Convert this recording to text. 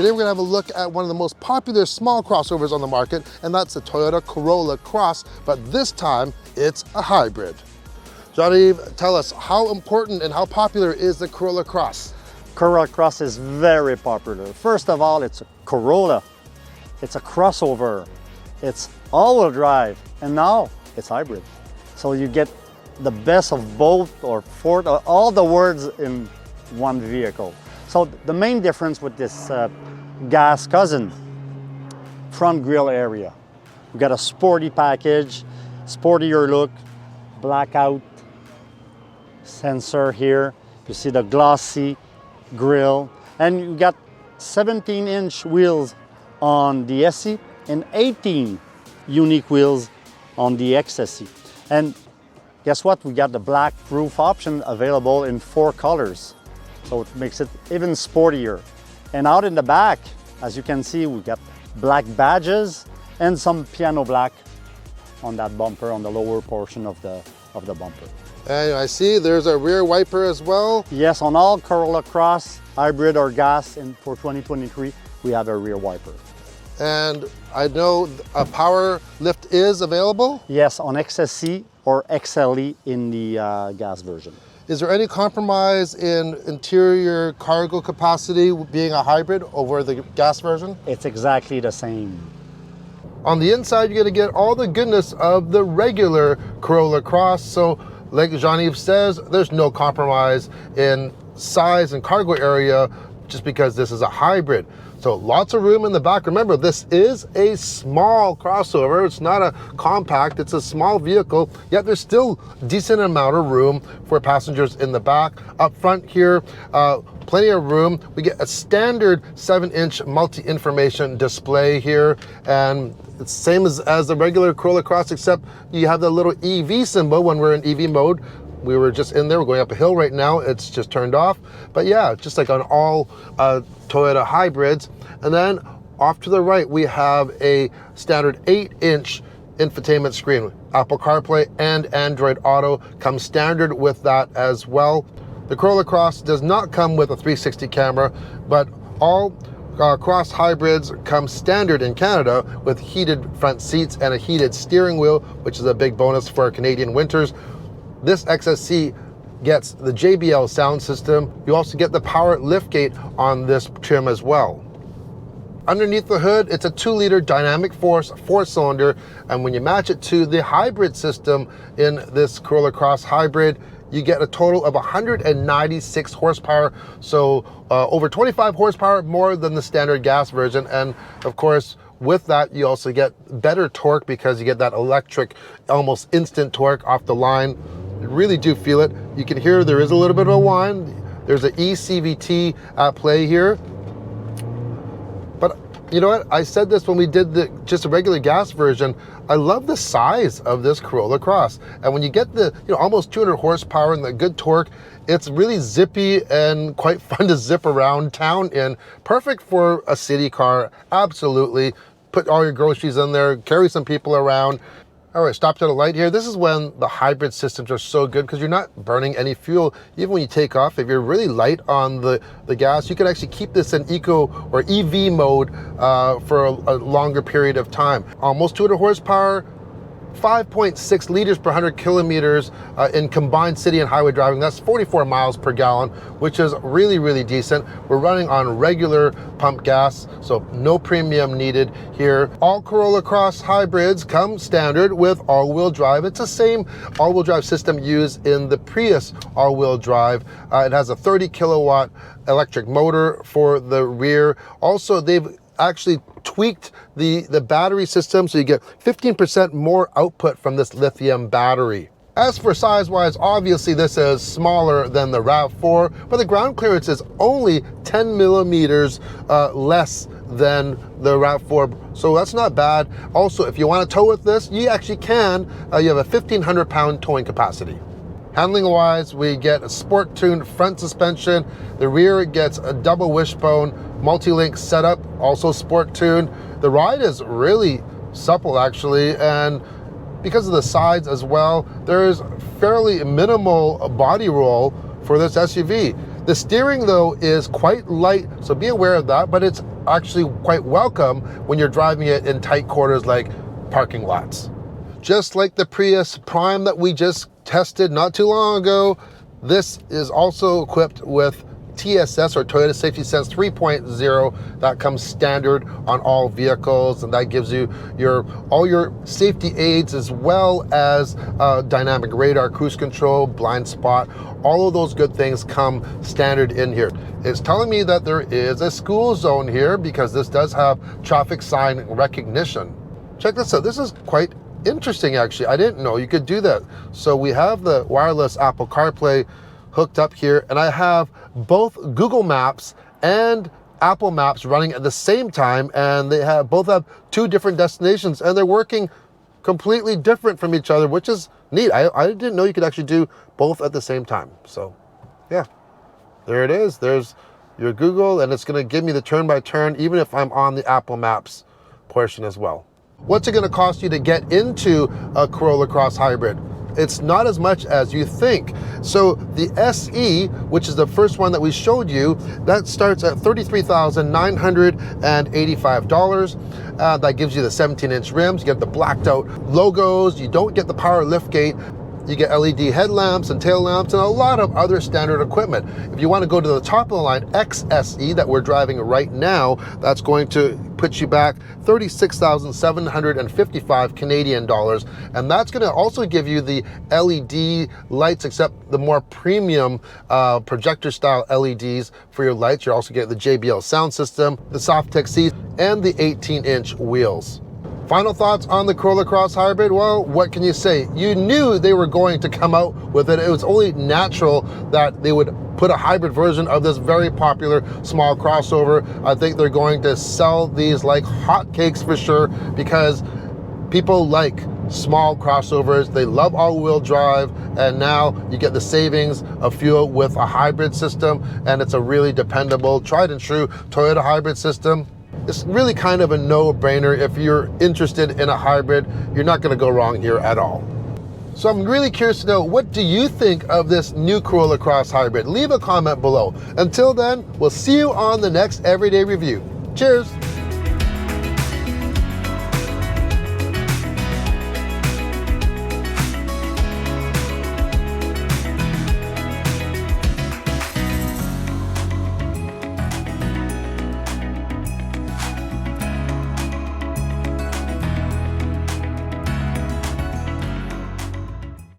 Today we're gonna have a look at one of the most popular small crossovers on the market, and that's the Toyota Corolla Cross, but this time it's a hybrid. Jean-Yves, tell us, how important and how popular is the Corolla Cross? Corolla Cross is very popular. First of all, it's a Corolla. It's a crossover. It's all-wheel drive, and now it's hybrid. So you get the best of both, or all the words in one vehicle. So the main difference with this gas cousin, front grille area. We got a sporty package, sportier look, blackout sensor here. You see the glossy grille, and you got 17-inch wheels on the SE and 18 unique wheels on the XSE. And guess what? We got the black roof option available in 4 colors. So it makes it even sportier. And out in the back, as you can see, we got black badges and some piano black on that bumper, on the lower portion of the bumper. And I see there's a rear wiper as well. Yes, on all Corolla Cross, hybrid or gas, and for 2023, we have a rear wiper. And I know a power lift is available? Yes, on XSE or XLE in the gas version. Is there any compromise in interior cargo capacity being a hybrid over the gas version? It's exactly the same. On the inside, you're gonna get all the goodness of the regular Corolla Cross. So like Jean-Yves says, there's no compromise in size and cargo area just because this is a hybrid. So lots of room in the back. Remember, this is a small crossover. It's not a compact, it's a small vehicle, yet there's still a decent amount of room for passengers in the back. Up front here, plenty of room. We get a standard 7-inch multi-information display here, and it's the same as the regular Corolla Cross, except you have the little EV symbol when we're in EV mode. We were just in there, we're going up a hill right now, it's just turned off. But yeah, just like on all Toyota hybrids. And then off to the right, we have a standard 8-inch infotainment screen. Apple CarPlay and Android Auto comes standard with that as well. The Corolla Cross does not come with a 360 camera, but all Cross hybrids come standard in Canada with heated front seats and a heated steering wheel, which is a big bonus for our Canadian winters. This XSE gets the JBL sound system. You also get the power liftgate on this trim as well. Underneath the hood, it's a 2-liter dynamic force 4-cylinder, and when you match it to the hybrid system in this Corolla Cross hybrid, you get a total of 196 horsepower, so over 25 horsepower more than the standard gas version. And of course, with that, you also get better torque because you get that electric, almost instant torque off the line. You really do feel it. You can hear there is a little bit of a whine. There's an eCVT at play here. But you know what? I said this when we did just a regular gas version. I love the size of this Corolla Cross. And when you get the almost 200 horsepower and the good torque, it's really zippy and quite fun to zip around town in. Perfect for a city car, absolutely. Put all your groceries in there, carry some people around. All right, stopped at a light here. This is when the hybrid systems are so good because you're not burning any fuel. Even when you take off, if you're really light on the gas, you can actually keep this in eco or EV mode for a longer period of time. Almost 200 horsepower, 5.6 liters per 100 kilometers in combined city and highway driving. That's 44 miles per gallon, which is really, really decent. We're running on regular pump gas, so no premium needed here. All Corolla Cross hybrids come standard with all-wheel drive. It's the same all-wheel drive system used in the Prius all-wheel drive. It has a 30 kilowatt electric motor for the rear. Also, they've actually tweaked the battery system, so you get 15% more output from this lithium battery. As for size-wise, obviously this is smaller than the RAV4, but the ground clearance is only 10 millimeters less than the RAV4, so that's not bad. Also, if you want to tow with this, you actually can. You have a 1,500 pound towing capacity. Handling wise, we get a sport tuned front suspension. The rear gets a double wishbone multi-link setup, also sport tuned. The ride is really supple actually, and because of the sides as well, there's fairly minimal body roll for this SUV. The steering though is quite light, so be aware of that, but it's actually quite welcome when you're driving it in tight quarters like parking lots. Just like the Prius Prime that we just tested not too long ago, this is also equipped with TSS, or Toyota Safety Sense 3.0, that comes standard on all vehicles, and that gives you all your safety aids, as well as dynamic radar, cruise control, blind spot. All of those good things come standard in here. It's telling me that there is a school zone here because this does have traffic sign recognition. Check this out. This is quite interesting, actually. I didn't know you could do that. So we have the wireless Apple CarPlay hooked up here, and I have both Google Maps and Apple Maps running at the same time, and they both have two different destinations, and they're working completely different from each other, which is neat. I didn't know you could actually do both at the same time. So yeah, there it is. There's your Google, and it's going to give me the turn-by-turn even if I'm on the Apple Maps portion as well. What's it going to cost you to get into a Corolla Cross Hybrid? It's not as much as you think. So the SE, which is the first one that we showed you, that starts at $33,985. That gives you the 17-inch rims. You get the blacked out logos. You don't get the power liftgate. You get LED headlamps and tail lamps and a lot of other standard equipment. If you want to go to the top of the line XSE that we're driving right now, that's going to put you back 36,755 Canadian dollars, and that's going to also give you the LED lights, except the more premium projector style LEDs for your lights. You're also getting the JBL sound system, the Softex seats, and the 18-inch wheels. Final thoughts on the Corolla Cross Hybrid? Well, what can you say? You knew they were going to come out with it. It was only natural that they would put a hybrid version of this very popular small crossover. I think they're going to sell these like hotcakes for sure, because people like small crossovers. They love all-wheel drive, and now you get the savings of fuel with a hybrid system, and it's a really dependable, tried and true Toyota hybrid system. It's really kind of a no-brainer. If you're interested in a hybrid, you're not going to go wrong here at all. So I'm really curious to know, what do you think of this new Corolla Cross Hybrid? Leave a comment below. Until then, we'll see you on the next Everyday Review. Cheers!